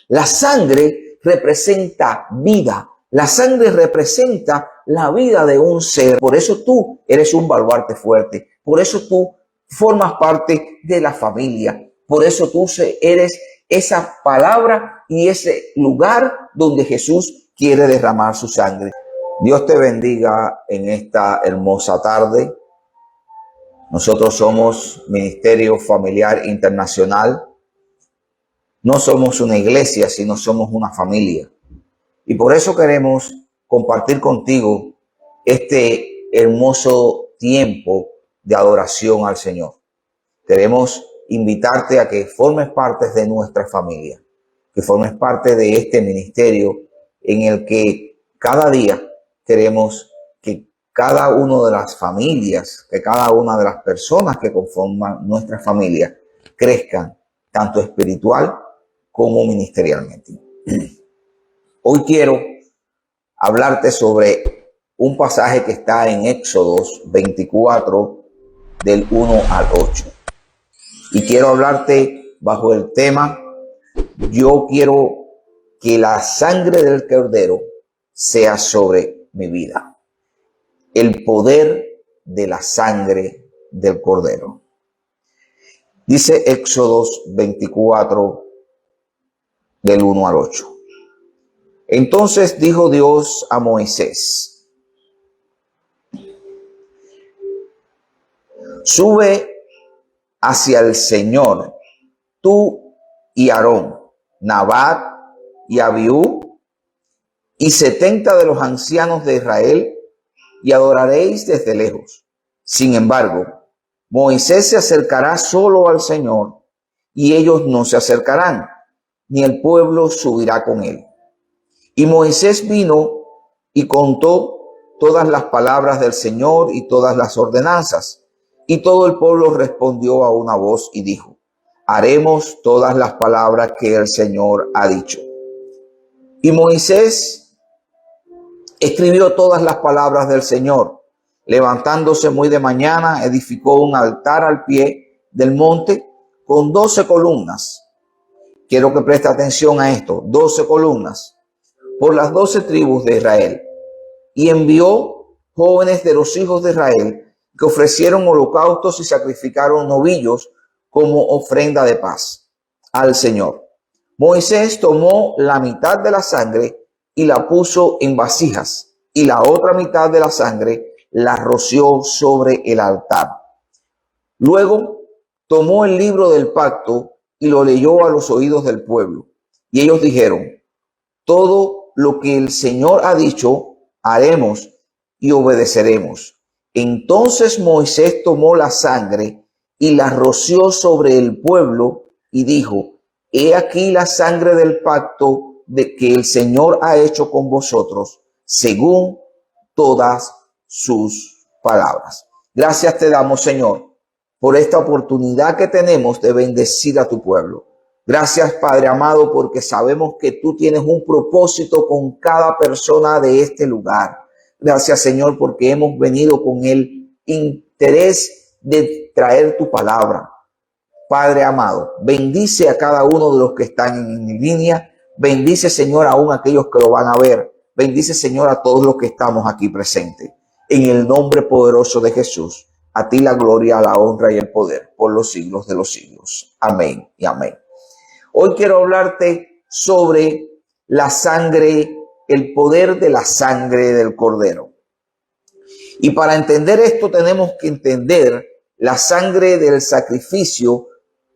La sangre representa vida. La sangre representa la vida de un ser. Por eso tú eres un baluarte fuerte. Por eso tú formas parte de la familia. Por eso tú eres esa palabra y ese lugar donde Jesús quiere derramar su sangre. Dios te bendiga en esta hermosa tarde. Nosotros somos Ministerio Familiar Internacional. No somos una iglesia, sino somos una familia. Y por eso queremos compartir contigo este hermoso tiempo de adoración al Señor. Queremos invitarte a que formes parte de nuestra familia, que formes parte de este ministerio en el que cada día queremos que cada una de las familias, que cada una de las personas que conforman nuestra familia crezcan tanto espiritual como ministerialmente. Hoy quiero hablarte sobre un pasaje que está en Éxodos 24 del 1 al 8. Y quiero hablarte bajo el tema, yo quiero que la sangre del Cordero sea sobre mi vida. El poder de la sangre del Cordero. Dice Éxodos 24 del 1 al 8. Entonces dijo Dios a Moisés: sube hacia el Señor, tú y Aarón, Nadab y Abiú, y 70 de los ancianos de Israel, y adoraréis desde lejos. Sin embargo, Moisés se acercará solo al Señor, y ellos no se acercarán, ni el pueblo subirá con él. Y Moisés vino y contó todas las palabras del Señor y todas las ordenanzas. Y todo el pueblo respondió a una voz y dijo: haremos todas las palabras que el Señor ha dicho. Y Moisés escribió todas las palabras del Señor. Levantándose muy de mañana, edificó un altar al pie del monte con 12 columnas. Quiero que preste atención a esto: 12 columnas por las 12 tribus de Israel. Y envió jóvenes de los hijos de Israel que ofrecieron holocaustos y sacrificaron novillos como ofrenda de paz al Señor. Moisés tomó la mitad de la sangre y la puso en vasijas, y la otra mitad de la sangre la roció sobre el altar. Luego tomó el libro del pacto y lo leyó a los oídos del pueblo. Y ellos dijeron: todo lo que el Señor ha dicho, haremos y obedeceremos. Entonces Moisés tomó la sangre y la roció sobre el pueblo y dijo: he aquí la sangre del pacto de que el Señor ha hecho con vosotros, según todas sus palabras. Gracias te damos, Señor, por esta oportunidad que tenemos de bendecir a tu pueblo. Gracias, Padre amado, porque sabemos que tú tienes un propósito con cada persona de este lugar. Gracias, Señor, porque hemos venido con el interés de traer tu palabra. Padre amado, bendice a cada uno de los que están en línea. Bendice, Señor, aún a aquellos que lo van a ver. Bendice, Señor, a todos los que estamos aquí presentes. En el nombre poderoso de Jesús, a ti la gloria, la honra y el poder por los siglos de los siglos. Amén y amén. Hoy quiero hablarte sobre la sangre, el poder de la sangre del Cordero. Y para entender esto tenemos que entender la sangre del sacrificio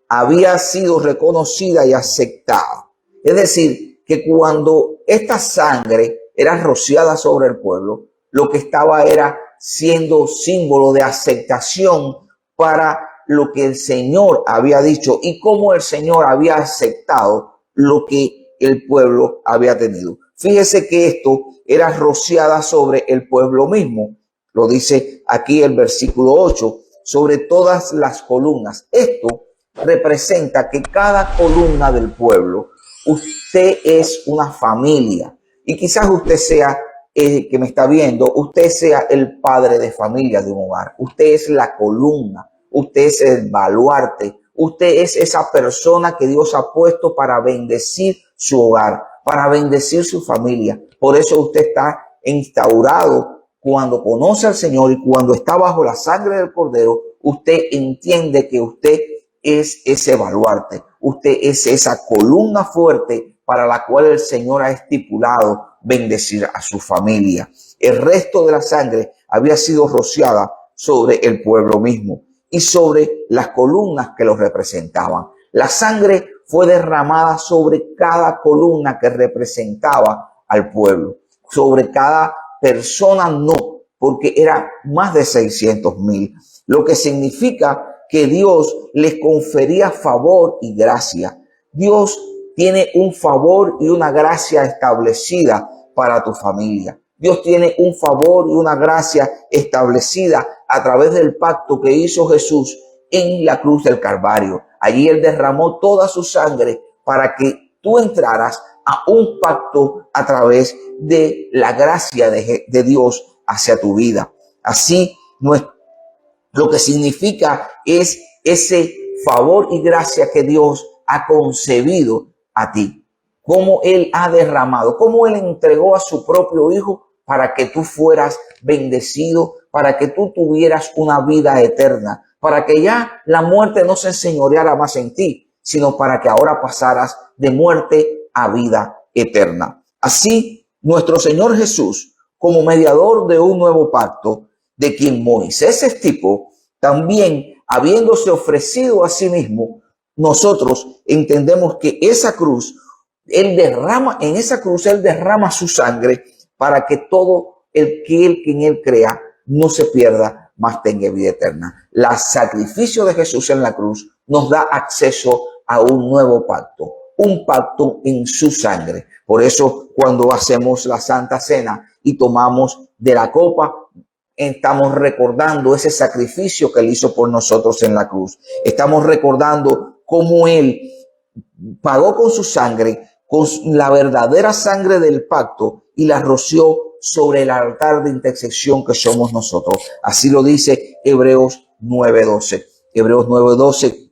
había sido reconocida y aceptada. Es decir, que cuando esta sangre era rociada sobre el pueblo, lo que estaba era siendo símbolo de aceptación para lo que el Señor había dicho y cómo el Señor había aceptado lo que el pueblo había tenido. Fíjese que esto era rociada sobre el pueblo mismo. Lo dice aquí el versículo 8, sobre todas las columnas. Esto representa que cada columna del pueblo, usted es una familia. Y quizás usted sea, que me está viendo, usted sea el padre de familia de un hogar. Usted es la columna. Usted es el baluarte, usted es esa persona que Dios ha puesto para bendecir su hogar, para bendecir su familia. Por eso usted está instaurado cuando conoce al Señor y cuando está bajo la sangre del Cordero. Usted entiende que usted es ese baluarte, usted es esa columna fuerte para la cual el Señor ha estipulado bendecir a su familia. El resto de la sangre había sido rociada sobre el pueblo mismo y sobre las columnas que los representaban. La sangre fue derramada sobre cada columna que representaba al pueblo. Sobre cada persona no, porque era más de 600,000, lo que significa que Dios les confería favor y gracia. Dios tiene un favor y una gracia establecida para tu familia. Dios tiene un favor y una gracia establecida a través del pacto que hizo Jesús en la cruz del Calvario. Allí Él derramó toda su sangre para que tú entraras a un pacto a través de la gracia de Dios hacia tu vida. Así, lo que significa es ese favor y gracia que Dios ha concebido a ti. Cómo Él ha derramado, cómo Él entregó a su propio Hijo para que tú fueras bendecido, para que tú tuvieras una vida eterna, para que ya la muerte no se enseñoreara más en ti, sino para que ahora pasaras de muerte a vida eterna. Así, nuestro Señor Jesús, como mediador de un nuevo pacto, de quien Moisés es tipo, también habiéndose ofrecido a sí mismo, nosotros entendemos que esa cruz, en esa cruz Él derrama su sangre para que todo el que en Él crea no se pierda, mas tenga vida eterna. El sacrificio de Jesús en la cruz nos da acceso a un nuevo pacto, un pacto en su sangre. Por eso, cuando hacemos la Santa Cena y tomamos de la copa, estamos recordando ese sacrificio que Él hizo por nosotros en la cruz. Estamos recordando cómo Él pagó con su sangre, con la verdadera sangre del pacto, y la roció sobre el altar de intercesión que somos nosotros. Así lo dice Hebreos 9:12. Hebreos 9:12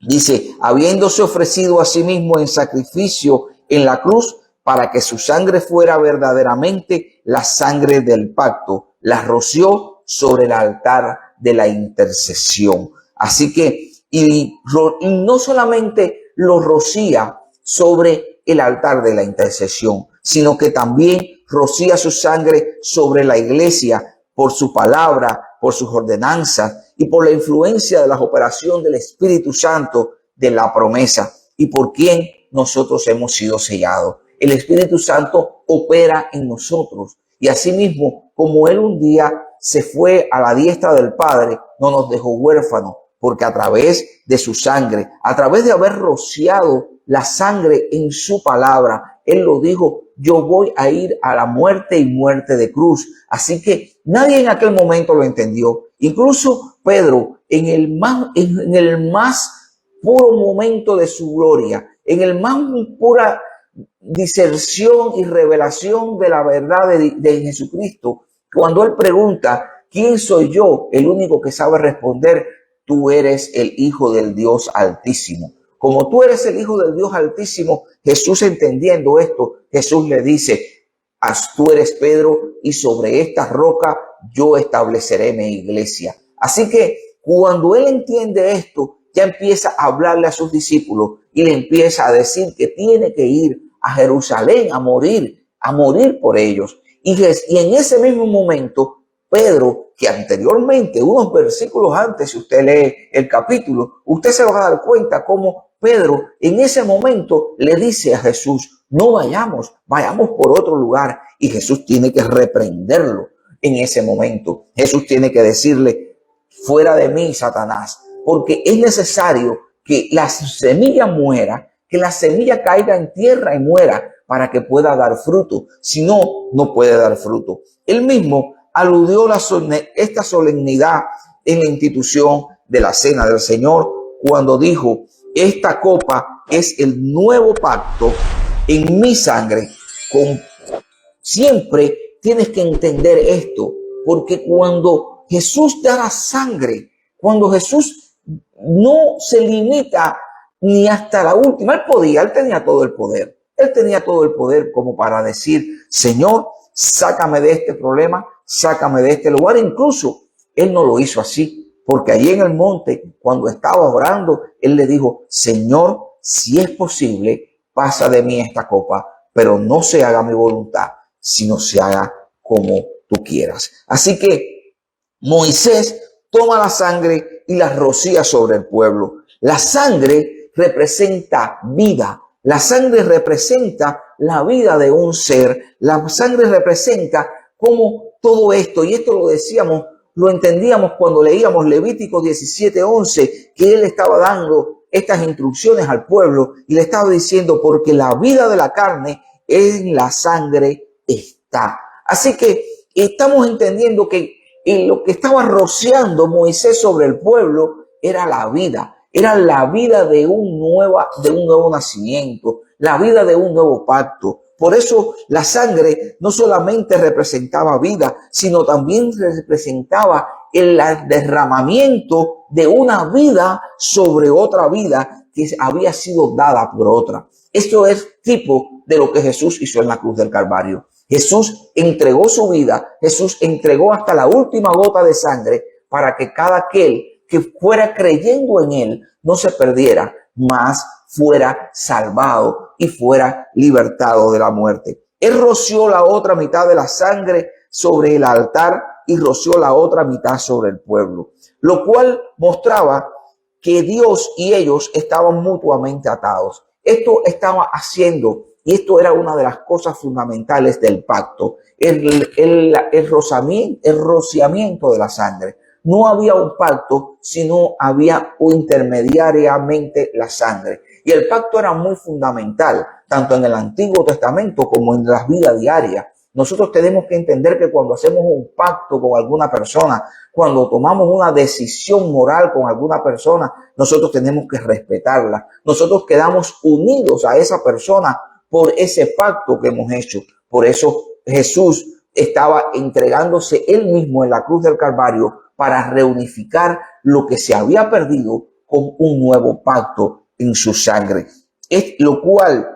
dice, habiéndose ofrecido a sí mismo en sacrificio en la cruz, para que su sangre fuera verdaderamente la sangre del pacto, la roció sobre el altar de la intercesión. Así que, y no solamente lo rocía sobre el altar de la intercesión, sino que también rocía su sangre sobre la iglesia por su palabra, por sus ordenanzas y por la influencia de la operación del Espíritu Santo de la promesa, y por quien nosotros hemos sido sellados. El Espíritu Santo opera en nosotros, y asimismo, como Él un día se fue a la diestra del Padre, no nos dejó huérfanos, porque a través de su sangre, a través de haber rociado la sangre en su palabra, Él lo dijo, yo voy a ir a la muerte y muerte de cruz. Así que nadie en aquel momento lo entendió. Incluso Pedro, en el más puro momento de su gloria, en el más pura diserción y revelación de la verdad de Jesucristo, cuando Él pregunta, ¿quién soy yo? El único que sabe responder, tú eres el Hijo del Dios Altísimo. Como tú eres el Hijo del Dios Altísimo, Jesús, entendiendo esto, Jesús le dice, tú eres Pedro, y sobre esta roca yo estableceré mi iglesia. Así que cuando Él entiende esto, ya empieza a hablarle a sus discípulos y le empieza a decir que tiene que ir a Jerusalén a morir por ellos. Y en ese mismo momento, Pedro, que anteriormente, unos versículos antes, si usted lee el capítulo, usted se va a dar cuenta cómo Pedro en ese momento le dice a Jesús, no vayamos por otro lugar. Y Jesús tiene que reprenderlo en ese momento. Jesús tiene que decirle, fuera de mí, Satanás, porque es necesario que la semilla muera, que la semilla caiga en tierra y muera para que pueda dar fruto. Si no, no puede dar fruto. Él mismo aludió esta solemnidad en la institución de la Cena del Señor cuando dijo, esta copa es el nuevo pacto en mi sangre. Siempre tienes que entender esto, porque cuando Jesús da la sangre, cuando Jesús no se limita ni hasta la última, Él tenía todo el poder. Él tenía todo el poder como para decir, Señor, sácame de este problema, sácame de este lugar. Incluso él no lo hizo así, porque allí en el monte, cuando estaba orando, él le dijo, Señor, si es posible, pasa de mí esta copa, pero no se haga mi voluntad, sino se haga como tú quieras. Así que Moisés toma la sangre y la rocía sobre el pueblo. La sangre representa vida. La sangre representa la vida de un ser. La sangre representa cómo todo esto, y esto lo decíamos, lo entendíamos cuando leíamos Levítico 17:11, que él estaba dando estas instrucciones al pueblo y le estaba diciendo, porque la vida de la carne en la sangre está. Así que estamos entendiendo que lo que estaba rociando Moisés sobre el pueblo era la vida de un nuevo nacimiento, la vida de un nuevo pacto. Por eso la sangre no solamente representaba vida, sino también representaba el derramamiento de una vida sobre otra vida que había sido dada por otra. Esto es tipo de lo que Jesús hizo en la cruz del Calvario. Jesús entregó su vida, Jesús entregó hasta la última gota de sangre para que cada aquel que fuera creyendo en él no se perdiera, mas fuera salvado y fuera libertado de la muerte. Él roció la otra mitad de la sangre sobre el altar y roció la otra mitad sobre el pueblo, lo cual mostraba que Dios y ellos estaban mutuamente atados. Esto estaba haciendo, y esto era una de las cosas fundamentales del pacto, el rociamiento de la sangre. No había un pacto, sino había intermediariamente la sangre. Y el pacto era muy fundamental, tanto en el Antiguo Testamento como en la vida diaria. Nosotros tenemos que entender que cuando hacemos un pacto con alguna persona, cuando tomamos una decisión moral con alguna persona, nosotros tenemos que respetarla. Nosotros quedamos unidos a esa persona por ese pacto que hemos hecho. Por eso Jesús estaba entregándose él mismo en la cruz del Calvario para reunificar lo que se había perdido con un nuevo pacto en su sangre. Es lo cual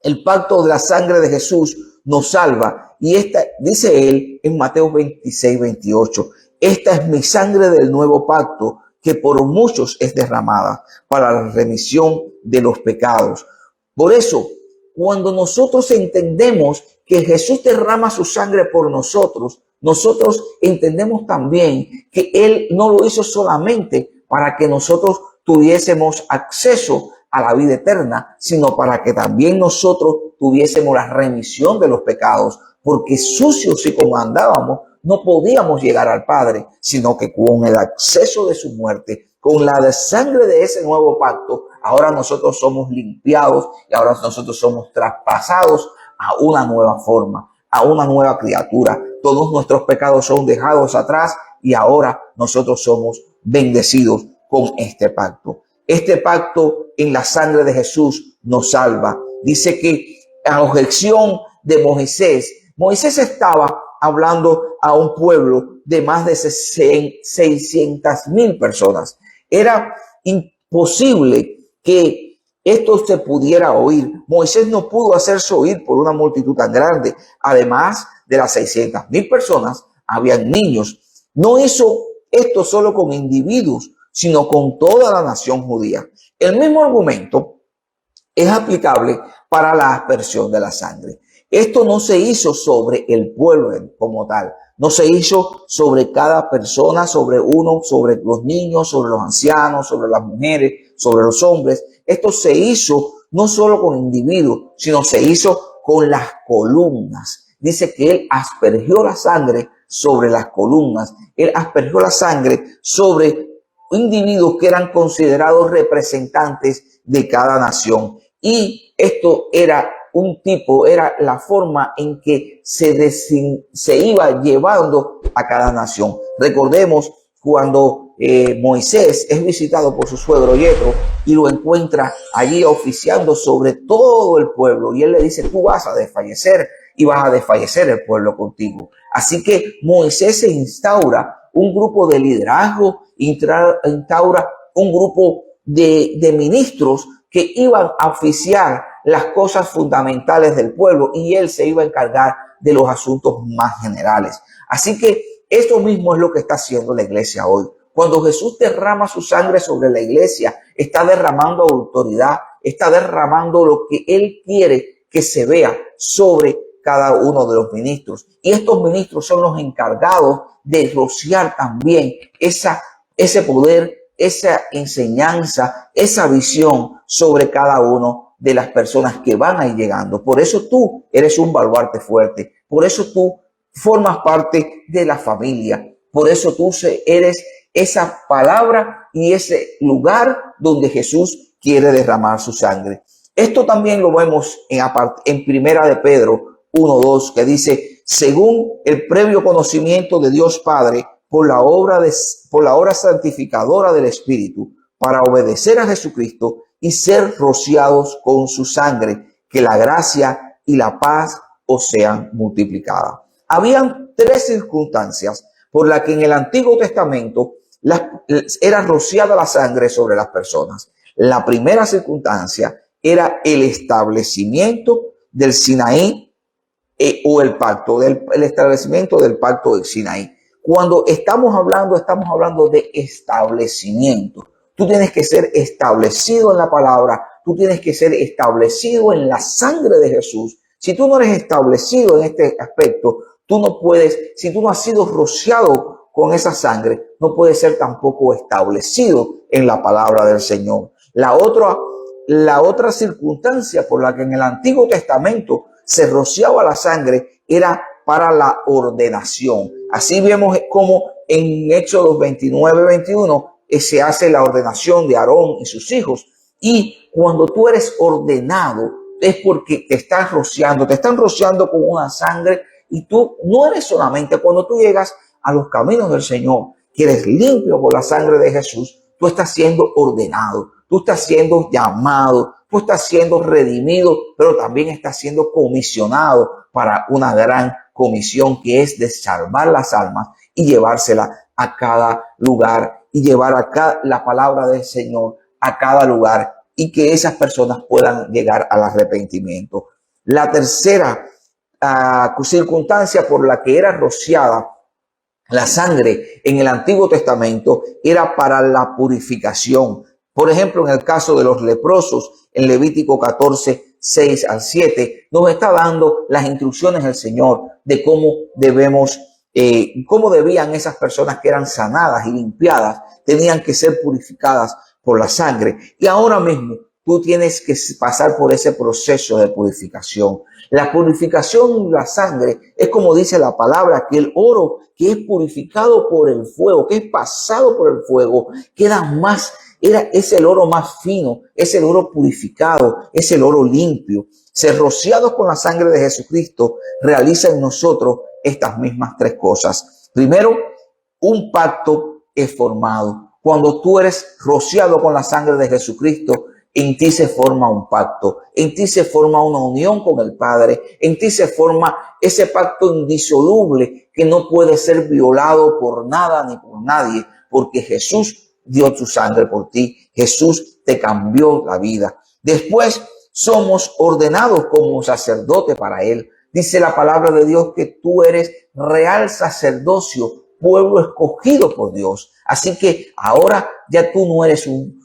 el pacto de la sangre de Jesús nos salva. Y esta, dice él en Mateo 26:28, esta es mi sangre del nuevo pacto que por muchos es derramada para la remisión de los pecados. Por eso, cuando nosotros entendemos que Jesús derrama su sangre por nosotros, nosotros entendemos también que él no lo hizo solamente para que nosotros tuviésemos acceso a la vida eterna, sino para que también nosotros tuviésemos la remisión de los pecados, porque sucios y como andábamos, no podíamos llegar al Padre, sino que con el acceso de su muerte, con la de sangre de ese nuevo pacto, ahora nosotros somos limpiados y ahora nosotros somos traspasados a una nueva forma, a una nueva criatura. Todos nuestros pecados son dejados atrás y ahora nosotros somos bendecidos con este pacto. Este pacto en la sangre de Jesús nos salva. Dice que a objeción de Moisés estaba hablando a un pueblo de más de 600,000 personas. Era imposible que esto se pudiera oír. Moisés no pudo hacerse oír por una multitud tan grande. Además de las 600,000 personas, habían niños. No hizo esto solo con individuos, sino con toda la nación judía. El mismo argumento es aplicable para la aspersión de la sangre. Esto no se hizo sobre el pueblo como tal, no se hizo sobre cada persona, sobre los niños, sobre los ancianos, sobre las mujeres, sobre los hombres. Esto se hizo no solo con individuos, sino se hizo con las columnas. Dice que él aspergió la sangre sobre las columnas. Él aspergió la sangre sobre individuos que eran considerados representantes de cada nación. Y esto era era la forma en que se iba llevando a cada nación. Recordemos cuando Moisés es visitado por su suegro Yetro y lo encuentra allí oficiando sobre todo el pueblo. Y él le dice, tú vas a desfallecer y vas a desfallecer el pueblo contigo. Así que Moisés se instaura un grupo de liderazgo, instaura un grupo de ministros que iban a oficiar las cosas fundamentales del pueblo y él se iba a encargar de los asuntos más generales. Así que esto mismo es lo que está haciendo la iglesia hoy. Cuando Jesús derrama su sangre sobre la iglesia, está derramando autoridad, está derramando lo que él quiere que se vea sobre cada uno de los ministros. Y estos ministros son los encargados de rociar también ese poder, esa enseñanza, esa visión sobre cada uno de las personas que van a ir llegando. Por eso tú eres un baluarte fuerte. Por eso tú formas parte de la familia. Por eso tú eres esa palabra y ese lugar donde Jesús quiere derramar su sangre. Esto también lo vemos en Primera de Pedro 1:2, que dice: según el previo conocimiento de Dios Padre, por la obra santificadora del Espíritu, para obedecer a Jesucristo y ser rociados con su sangre, que la gracia y la paz os sean multiplicadas. Habían tres circunstancias por las que en el Antiguo Testamento era rociada la sangre sobre las personas. La primera circunstancia era el establecimiento del Sinaí o el pacto, el establecimiento del pacto del Sinaí. Cuando estamos hablando de establecimiento. Tú tienes que ser establecido en la palabra, tú tienes que ser establecido en la sangre de Jesús. Si tú no eres establecido en este aspecto, tú no puedes, si tú no has sido rociado con esa sangre, no puedes ser tampoco establecido en la palabra del Señor. La otra circunstancia por la que en el Antiguo Testamento se rociaba la sangre era para la ordenación. Así vemos como en Éxodo 29:21 se hace la ordenación de Aarón y sus hijos. Y cuando tú eres ordenado es porque te están rociando con una sangre, y tú no eres solamente cuando tú llegas a los caminos del Señor, que eres limpio por la sangre de Jesús, tú estás siendo ordenado, tú estás siendo llamado, tú estás siendo redimido, pero también estás siendo comisionado para una gran comisión, que es de salvar las almas y llevárselas a cada lugar y llevar acá la palabra del Señor a cada lugar, y que esas personas puedan llegar al arrepentimiento. La tercera circunstancia por la que era rociada la sangre en el Antiguo Testamento era para la purificación. Por ejemplo, en el caso de los leprosos, en Levítico 14:6-7, nos está dando las instrucciones del Señor de cómo debían esas personas que eran sanadas y limpiadas, tenían que ser purificadas por la sangre. Y ahora mismo tú tienes que pasar por ese proceso de purificación. La purificación de la sangre es, como dice la palabra, que el oro que es purificado por el fuego, que es pasado por el fuego, es el oro más fino, es el oro purificado, es el oro limpio. Ser rociados con la sangre de Jesucristo realiza en nosotros estas mismas tres cosas. Primero, un pacto es formado. Cuando tú eres rociado con la sangre de Jesucristo, en ti se forma un pacto, en ti se forma una unión con el Padre, en ti se forma ese pacto indisoluble que no puede ser violado por nada ni por nadie, porque Jesús dio su sangre por ti, Jesús te cambió la vida. Después somos ordenados como sacerdote para Él. Dice la palabra de Dios que tú eres real sacerdocio, pueblo escogido por Dios. Así que ahora ya tú no eres un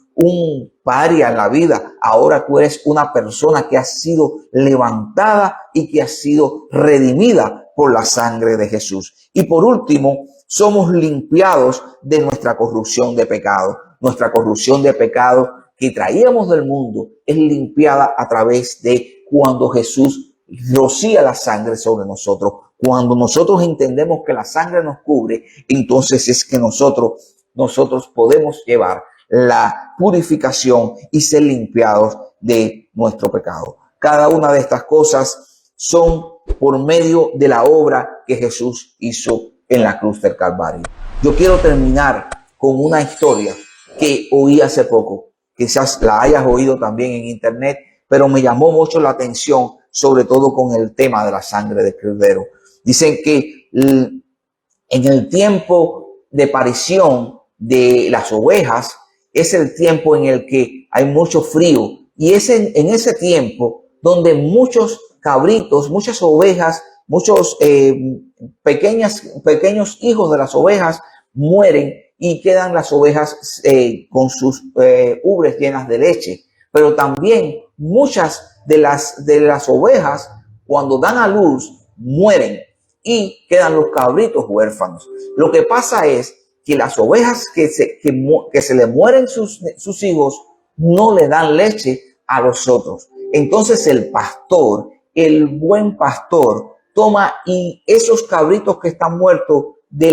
paria en la vida. Ahora tú eres una persona que ha sido levantada y que ha sido redimida por la sangre de Jesús. Y por último, somos limpiados de nuestra corrupción de pecado. Nuestra corrupción de pecado que traíamos del mundo es limpiada a través de cuando Jesús rocía la sangre sobre nosotros. Cuando nosotros entendemos que la sangre nos cubre, entonces es que nosotros podemos llevar la purificación y ser limpiados de nuestro pecado. Cada una de estas cosas son por medio de la obra que Jesús hizo en la cruz del Calvario. Yo quiero terminar con una historia que oí hace poco. Quizás la hayas oído también en internet, pero me llamó mucho la atención, sobre todo con el tema de la sangre de Cordero. Dicen que en el tiempo de parición de las ovejas es el tiempo en el que hay mucho frío Y es en ese tiempo donde muchos cabritos, muchas ovejas, muchos pequeños hijos de las ovejas mueren y quedan las ovejas con sus ubres llenas de leche. Pero también muchas de las ovejas, cuando dan a luz, mueren y quedan los cabritos huérfanos. Lo que pasa es que las ovejas que se le mueren sus hijos no le dan leche a los otros. Entonces el pastor, el buen pastor, toma y esos cabritos que están muertos de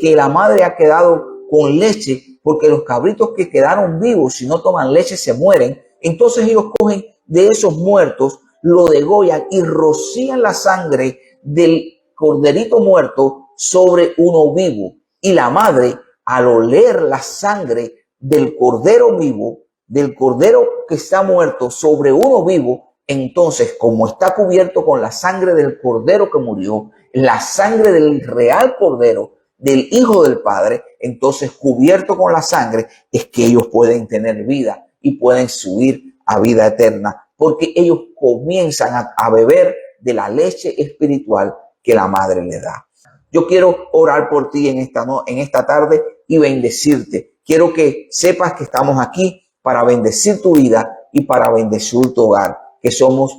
que la madre ha quedado con leche, porque los cabritos que quedaron vivos, si no toman leche, se mueren. Entonces ellos cogen de esos muertos, lo degollan y rocían la sangre del corderito muerto sobre uno vivo. Y la madre, al oler la sangre del cordero vivo, del cordero que está muerto sobre uno vivo, entonces, como está cubierto con la sangre del cordero que murió, la sangre del real cordero, del Hijo del Padre, entonces cubierto con la sangre, es que ellos pueden tener vida y pueden subir a vida eterna, porque ellos comienzan a beber de la leche espiritual que la madre le da. Yo quiero orar por ti en esta tarde y bendecirte. Quiero que sepas que estamos aquí para bendecir tu vida y para bendecir tu hogar, que somos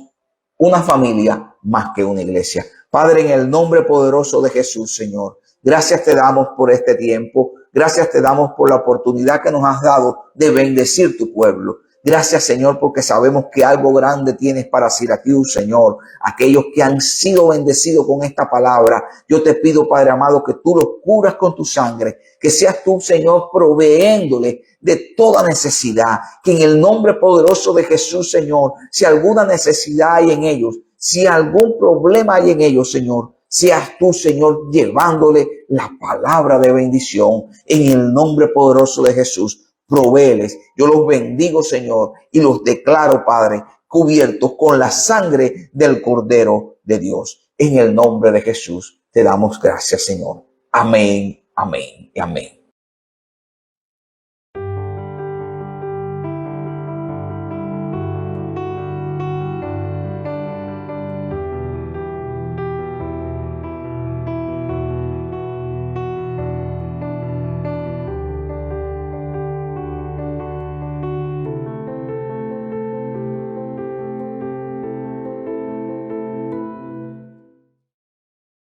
una familia más que una iglesia. Padre, en el nombre poderoso de Jesús, Señor, gracias te damos por este tiempo. Gracias te damos por la oportunidad que nos has dado de bendecir tu pueblo. Gracias, Señor, porque sabemos que algo grande tienes para Syracuse, Señor. Aquellos que han sido bendecidos con esta palabra, yo te pido, Padre amado, que tú los cubras con tu sangre, que seas tú, Señor, proveéndole de toda necesidad, que en el nombre poderoso de Jesús, Señor, si alguna necesidad hay en ellos, si algún problema hay en ellos, Señor, seas tú, Señor, llevándole la palabra de bendición en el nombre poderoso de Jesús. Provéeles. Yo los bendigo, Señor, y los declaro, Padre, cubiertos con la sangre del Cordero de Dios. En el nombre de Jesús te damos gracias, Señor. Amén, amén y amén.